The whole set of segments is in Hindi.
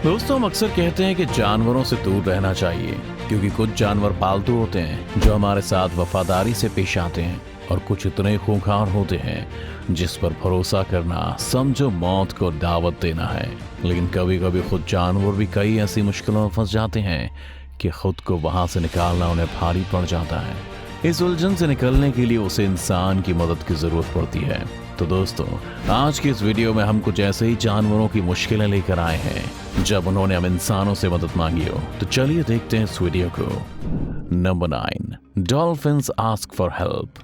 दोस्तों, हम अक्सर कहते हैं कि जानवरों से दूर रहना चाहिए क्योंकि कुछ जानवर पालतू होते हैं जो हमारे साथ वफादारी से पेश आते हैं और कुछ इतने खूंखार होते हैं जिस पर भरोसा करना समझो मौत को दावत देना है। लेकिन कभी कभी खुद जानवर भी कई ऐसी मुश्किलों में फंस जाते हैं कि खुद को वहां से निकालना उन्हें भारी पड़ जाता है। इस उलझन से निकलने के लिए उसे इंसान की मदद की जरूरत पड़ती है। तो दोस्तों, आज की इस वीडियो में हम कुछ ऐसे ही जानवरों की मुश्किलें लेकर आए हैं जब उन्होंने हम इंसानों से मदद मांगी हो। तो चलिए देखते हैं इस वीडियो को। Number 9, dolphins ask for help.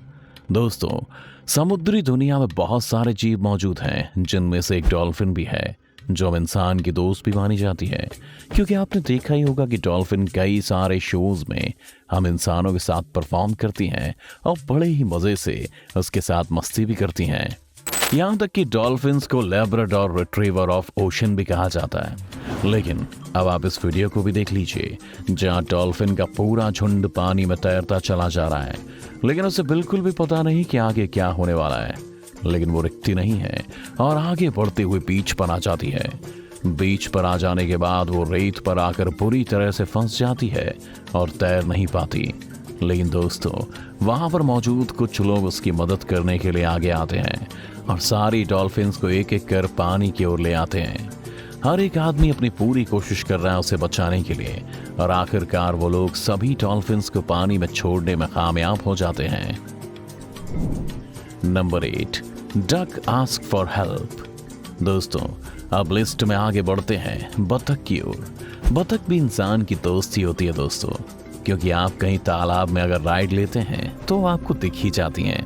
दोस्तों, समुद्री दुनिया में बहुत सारे जीव मौजूद हैं जिनमें से एक डॉल्फिन भी है जो हम इंसान की दोस्त भी मानी जाती है, क्योंकि आपने देखा ही होगा कि डॉल्फिन कई सारे शोज में हम इंसानों के साथ परफॉर्म करती हैं और बड़े ही मजे से उसके साथ मस्ती भी करती हैं। यहाँ तक कि डॉल्फिन्स को लैब्राडोर रिट्रीवर ऑफ ओशन भी कहा जाता है। लेकिन अब आप इस वीडियो को भी देख लीजिए जहाँ डॉल्फिन का पूरा झुंड पानी में तैरता चला जा रहा है, लेकिन उसे बिल्कुल भी पता नहीं कि आगे क्या होने वाला है। लेकिन वो रुकती नहीं है और आगे बढ़ते हुए बीच पर आ जाती है। बीच पर आ जाने के बाद वो रेत पर आकर बुरी तरह से फंस जाती है और तैर नहीं पाती। लेकिन दोस्तों, वहां पर मौजूद कुछ लोग उसकी मदद करने के लिए आगे आते हैं और सारी डॉल्फिन्स को एक एक कर पानी की ओर ले आते हैं। हर एक आदमी अपनी पूरी कोशिश कर रहा है उसे बचाने के लिए और आखिरकार वो लोग सभी डॉल्फिन्स को पानी में छोड़ने में कामयाब हो जाते हैं। Number 8, duck ask for help. दोस्तों, अब लिस्ट में आगे बढ़ते हैं बतख की ओर। बतख भी इंसान की दोस्ती होती है दोस्तों, क्योंकि आप कहीं तालाब में अगर राइड लेते हैं तो आपको दिख ही जाती हैं,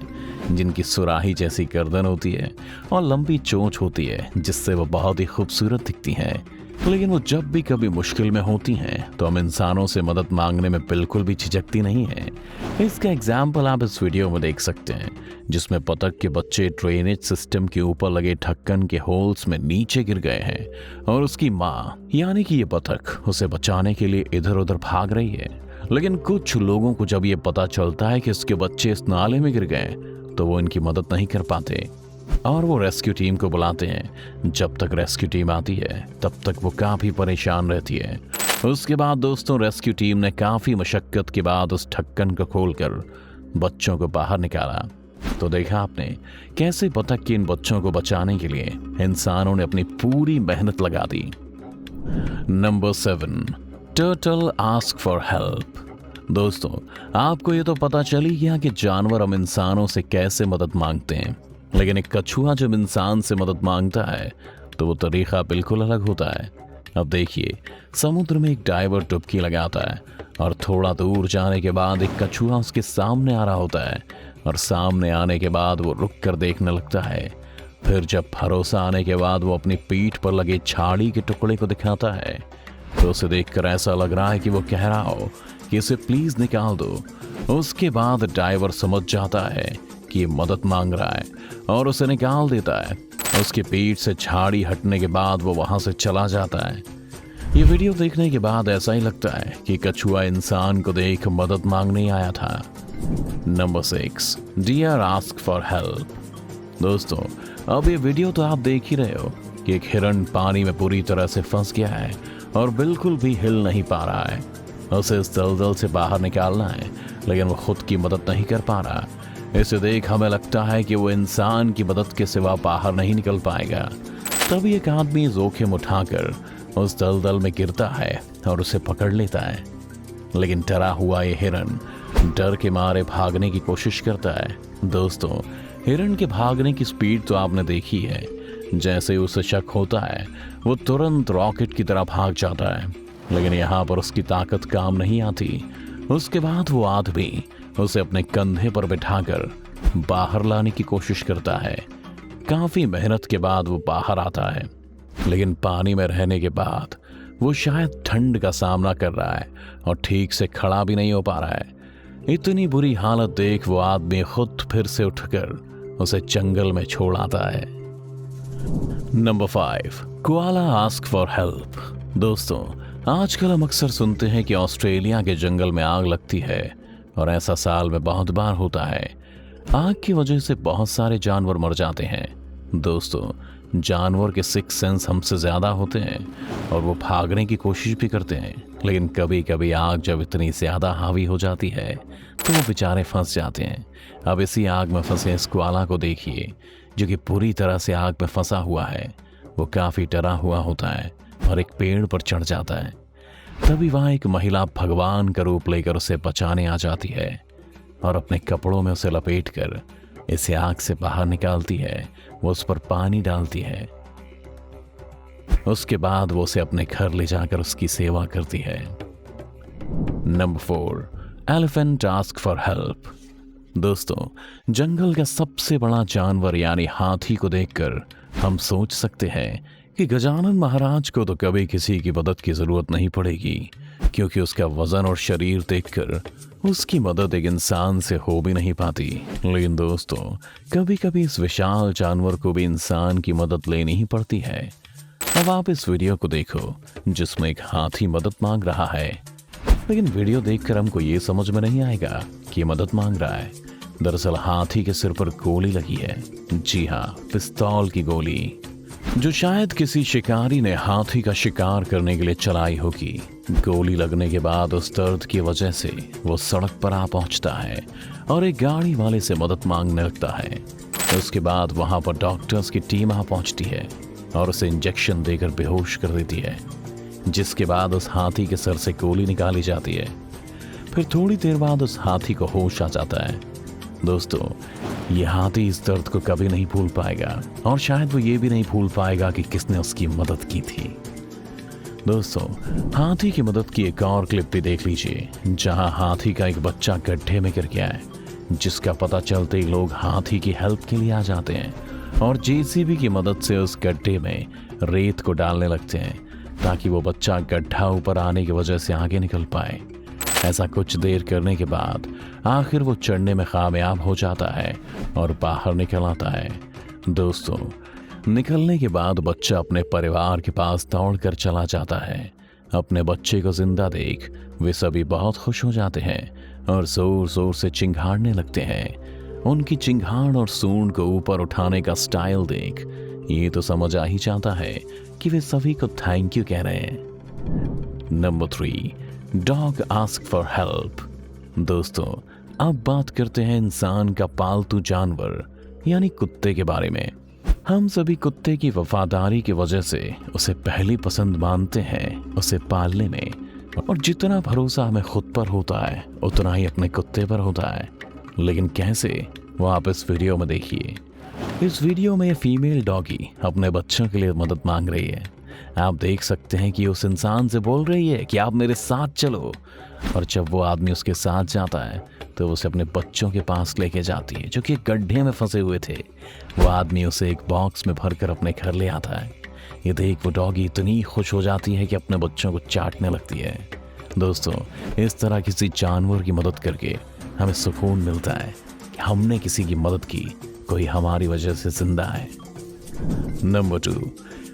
जिनकी सुराही जैसी गर्दन होती है और लंबी चोंच होती है जिससे वो बहुत ही खूबसूरत दिखती हैं। लेकिन वो जब भी कभी मुश्किल में होती हैं तो हम इंसानों से मदद मांगने में बिल्कुल भी झिझकती नहीं है। इसका एग्जाम्पल आप इस वीडियो में देख सकते हैं जिसमें बतख के बच्चे ड्रेनेज सिस्टम के ऊपर लगे ढक्कन के होल्स में नीचे गिर गए हैं और उसकी माँ यानी कि ये बतख उसे बचाने के लिए इधर उधर भाग रही है। लेकिन कुछ लोगों को जब ये पता चलता है कि उसके बच्चे इस नाले में गिर गए तो वो इनकी मदद नहीं कर पाते और वो रेस्क्यू टीम को बुलाते हैं। जब तक रेस्क्यू टीम आती है तब तक वो काफ़ी परेशान रहती है। उसके बाद दोस्तों, रेस्क्यू टीम ने काफ़ी मशक्क़त के बाद उस ढक्कन को खोलकर बच्चों को बाहर निकाला। तो देखा आपने कैसे बतख के इन बच्चों को बचाने के लिए इंसानों ने अपनी पूरी मेहनत लगा दी। Number 7, turtle ask for help. दोस्तों, आपको ये तो पता चल ही गया कि जानवर हम इंसानों से कैसे मदद मांगते हैं, लेकिन एक कछुआ जब इंसान से मदद मांगता है तो वो तरीका बिल्कुल अलग होता है। अब देखिए, समुद्र में एक डाइवर डुबकी लगाता है और थोड़ा दूर जाने के बाद एक कछुआ उसके सामने आ रहा होता है और सामने आने के बाद वो रुक कर देखने लगता है। फिर जब भरोसा आने के बाद वो अपनी पीठ पर लगे झाड़ी के टुकड़े को दिखाता है तो उसे देखकर ऐसा लग रहा है कि वो कह रहा हो कि इसे प्लीज निकाल दो। उसके बाद डाइवर समझ जाता है कि ये मदद मांग रहा है और उसे निकाल देता है। उसकी पीठ से झाड़ी हटने के बाद वो वहां से चला जाता है। ये वीडियो देखने के बाद ऐसा ही लगता है कि कछुआ इंसान को देख मदद मांगने आया था। Number 6, deer ask for help. दोस्तों, अब ये वीडियो तो आप देख ही रहे हो कि एक हिरण पानी में पूरी तरह से फंस गया है और बिल्कुल भी हिल नहीं पा रहा है। उसे इस दलदल से बाहर निकालना है लेकिन वो खुद की मदद नहीं कर पा रहा। इसे देख हमें लगता है कि वो इंसान की मदद के सिवा बाहर नहीं निकल पाएगा। तभी एक आदमी जोखिम उठाकर उस दलदल में गिरता है और उसे पकड़ लेता है। लेकिन डरा हुआ ये हिरण डर के मारे भागने की कोशिश करता है। दोस्तों, हिरण के भागने की स्पीड तो आपने देखी है। जैसे उसे शक होता है वो तुरंत रॉकेट की तरह भाग जाता है, लेकिन यहाँ पर उसकी ताकत काम नहीं आती। उसके बाद वो आदमी उसे अपने कंधे पर बिठाकर बाहर लाने की कोशिश करता है। काफी मेहनत के बाद वो बाहर आता है, लेकिन पानी में रहने के बाद वो शायद ठंड का सामना कर रहा है और ठीक से खड़ा भी नहीं हो पा रहा है। इतनी बुरी हालत देख वो आदमी खुद फिर से उठकर उसे जंगल में छोड़ आता है। Number 5, koala ask for help. दोस्तों, आजकल हम अक्सर सुनते हैं कि ऑस्ट्रेलिया के जंगल में आग लगती है और ऐसा साल में बहुत बार होता है। आग की वजह से बहुत सारे जानवर मर जाते हैं। दोस्तों जानवर के सिक्स सेंस हमसे ज़्यादा होते हैं और वो भागने की कोशिश भी करते हैं, लेकिन कभी कभी आग जब इतनी ज़्यादा हावी हो जाती है तो वो बेचारे फंस जाते हैं। अब इसी आग में फंसे इस कोआला को देखिए जो कि पूरी तरह से आग में फंसा हुआ है। वो काफ़ी डरा हुआ होता है और एक पेड़ पर चढ़ जाता है। तभी वहाँ एक महिला भगवान का रूप लेकर उसे बचाने आ जाती है और अपने कपड़ों में उसे लपेटकर इसे आग से बाहर निकालती है। वो उस पर पानी डालती है। उसके बाद वो उसे अपने घर ले जाकर उसकी सेवा करती है। Number 4, elephant ask for help. दोस्तों जंगल का सबसे बड़ा जानवर यानी हाथी को देखकर हम सोच सकते हैं कि गजानन महाराज को तो कभी किसी की मदद की जरूरत नहीं पड़ेगी, क्योंकि उसका वजन और शरीर देखकर उसकी मदद एक इंसान से हो भी नहीं पाती। लेकिन दोस्तों कभी कभी इस विशाल जानवर को भी इंसान की मदद लेनी ही पड़ती है। अब आप इस वीडियो को देखो जिसमें एक हाथी मदद मांग रहा है, लेकिन वीडियो देखकर हमको ये समझ में नहीं आएगा कि मदद मांग रहा है। दरअसल हाथी के सिर पर गोली लगी है। जी हाँ, पिस्तौल की गोली, जो शायद किसी शिकारी ने हाथी का शिकार करने के लिए चलाई होगी। गोली लगने के बाद उस दर्द की वजह से वो सड़क पर आ पहुंचता है और एक गाड़ी वाले से मदद मांगने लगता है। उसके बाद वहां पर डॉक्टर्स की टीम आ पहुंचती है और उसे इंजेक्शन देकर बेहोश कर देती है, जिसके बाद उस हाथी के सर से गोली निकाली जाती है। फिर थोड़ी देर बाद उस हाथी को होश आ जाता है। दोस्तों ये हाथी इस दर्द को कभी नहीं भूल पाएगा और शायद वो ये भी नहीं भूल पाएगा कि किसने उसकी मदद की थी। दोस्तों हाथी की मदद की एक और क्लिप भी देख लीजिए, जहां हाथी का एक बच्चा गड्ढे में गिर गया है, जिसका पता चलते ही लोग हाथी की हेल्प के लिए आ जाते हैं और जेसीबी की मदद से उस गड्ढे में रेत को डालने लगते हैं ताकि वो बच्चा गड्ढा ऊपर आने की वजह से आगे निकल पाए। ऐसा कुछ देर करने के बाद आखिर वो चढ़ने में कामयाब हो जाता है और बाहर निकल आता है। दोस्तों निकलने के बाद बच्चा अपने परिवार के पास दौड़कर चला जाता है। अपने बच्चे को जिंदा देख वे सभी बहुत खुश हो जाते हैं और जोर जोर से चिंघाड़ने लगते हैं। उनकी चिंघाड़ और सूंड को ऊपर उठाने का स्टाइल देख ये तो समझ आ ही जाता है कि वे सभी को थैंक यू कह रहे हैं। Number 3, dog ask for help. दोस्तों अब बात करते हैं इंसान का पालतू जानवर यानी कुत्ते के बारे में। हम सभी कुत्ते की वफादारी की वजह से उसे पहली पसंद मानते हैं उसे पालने में, और जितना भरोसा हमें खुद पर होता है उतना ही अपने कुत्ते पर होता है। लेकिन कैसे, वो आप इस वीडियो में देखिए। इस वीडियो में फीमेल डॉगी अपने बच्चों के लिए मदद मांग रही है। आप देख सकते हैं कि उस इंसान से बोल रही है कि आप मेरे साथ चलो, और जब वो आदमी उसके साथ जाता है तो उसे अपने बच्चों के पास लेके जाती है जो कि गड्ढे में फंसे हुए थे। वो आदमी उसे एक बॉक्स में भरकर अपने घर ले आता है। ये देख वो डॉगी इतनी खुश हो जाती है कि अपने बच्चों को चाटने लगती है। दोस्तों इस तरह किसी जानवर की मदद करके हमें सुकून मिलता है कि हमने किसी की मदद की, कोई हमारी वजह से जिंदा है। Number 2,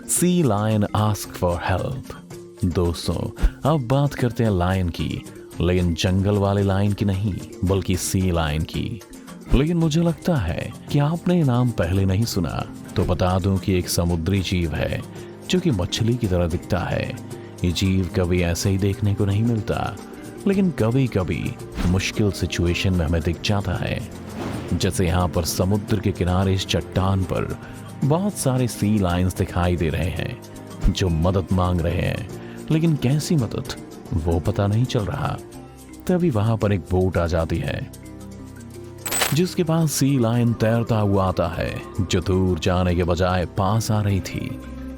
sea lion ask for help. दोस्तों अब बात करते हैं लायन की, लेकिन जंगल वाले लायन की नहीं बल्कि सी लायन की। लेकिन मुझे लगता है कि आपने नाम पहले नहीं सुना, तो बता दूं कि एक समुद्री जीव है जो कि मछली की तरह दिखता है। ये जीव कभी ऐसे ही देखने को नहीं मिलता, लेकिन कभी कभी मुश्किल सिचुएशन में हमें दिख जाता है। जैसे यहाँ पर समुद्र के किनारे इस चट्टान पर बहुत सारे सी लायंस दिखाई दे रहे हैं जो मदद मांग रहे हैं, लेकिन कैसी मदद वो पता नहीं चल रहा। तभी वहां पर एक बोट आ जाती है जिसके पास सी लायन तैरता हुआ आता है, जो दूर जाने के बजाय पास आ रही थी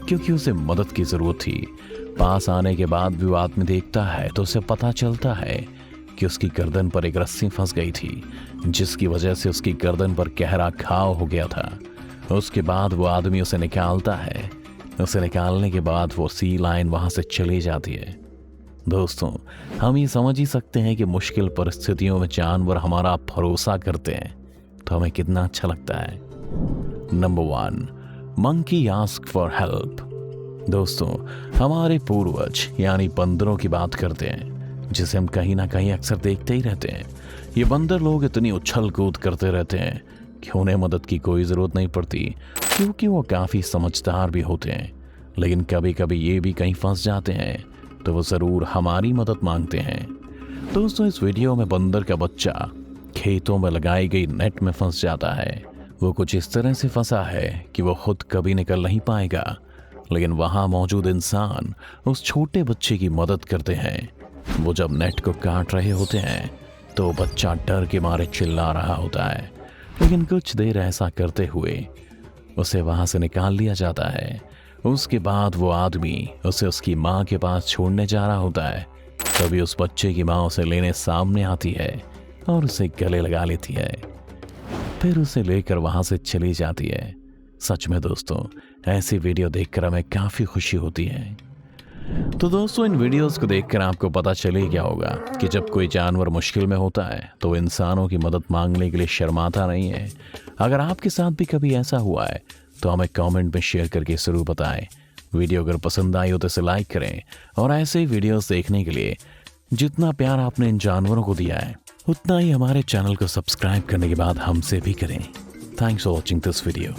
क्योंकि उसे मदद की जरूरत थी। पास आने के बाद भी वो आदमी देखता है तो उसे पता चलता है कि उसकी गर्दन पर एक रस्सी फंस गई थी, जिसकी वजह से उसकी गर्दन पर गहरा घाव हो गया था। उसके बाद वो आदमी उसे निकालता है। उसे निकालने के बाद वो सी लायन वहां से चली जाती है। दोस्तों हम ये समझ ही सकते हैं कि मुश्किल परिस्थितियों में जानवर हमारा भरोसा करते हैं तो हमें कितना अच्छा लगता है। Number 1, monkey ask for help. दोस्तों हमारे पूर्वज यानी बंदरों की बात करते हैं, जिसे हम कहीं ना कहीं अक्सर देखते ही रहते हैं। ये बंदर लोग इतनी उछल कूद करते रहते हैं कि उन्हें मदद की कोई ज़रूरत नहीं पड़ती। क्योंकि वो काफ़ी समझदार भी होते हैं, लेकिन कभी कभी ये भी कहीं फंस जाते हैं तो वो ज़रूर हमारी मदद मांगते हैं। दोस्तों, इस वीडियो में बंदर का बच्चा खेतों में लगाई गई नेट में फंस जाता है। वो कुछ इस तरह से फंसा है कि वो खुद कभी निकल नहीं पाएगा, लेकिन वहाँ मौजूद इंसान उस छोटे बच्चे की मदद करते हैं। वो जब नेट को काट रहे होते हैं तो बच्चा डर के मारे चिल्ला रहा होता है, लेकिन कुछ देर ऐसा करते हुए उसे वहाँ से निकाल लिया जाता है। उसके बाद वो आदमी उसे उसकी माँ के पास छोड़ने जा रहा होता है। तभी उस बच्चे की माँ उसे लेने सामने आती है और उसे गले लगा लेती है, फिर उसे लेकर वहाँ से चली जाती है। सच में दोस्तों, ऐसी वीडियो देखकर हमें काफ़ी खुशी होती है। तो दोस्तों, इन वीडियोस को देखकर आपको पता चले क्या होगा कि जब कोई जानवर मुश्किल में होता है तो इंसानों की मदद मांगने के लिए शर्माता नहीं है। अगर आपके साथ भी कभी ऐसा हुआ है तो हमें कमेंट में शेयर करके ज़रूर बताएं। वीडियो अगर पसंद आई हो तो इसे लाइक करें, और ऐसे ही वीडियोस देखने के लिए जितना प्यार आपने इन जानवरों को दिया है उतना ही हमारे चैनल को सब्सक्राइब करने के बाद हमसे भी करें। Thanks for watching this video.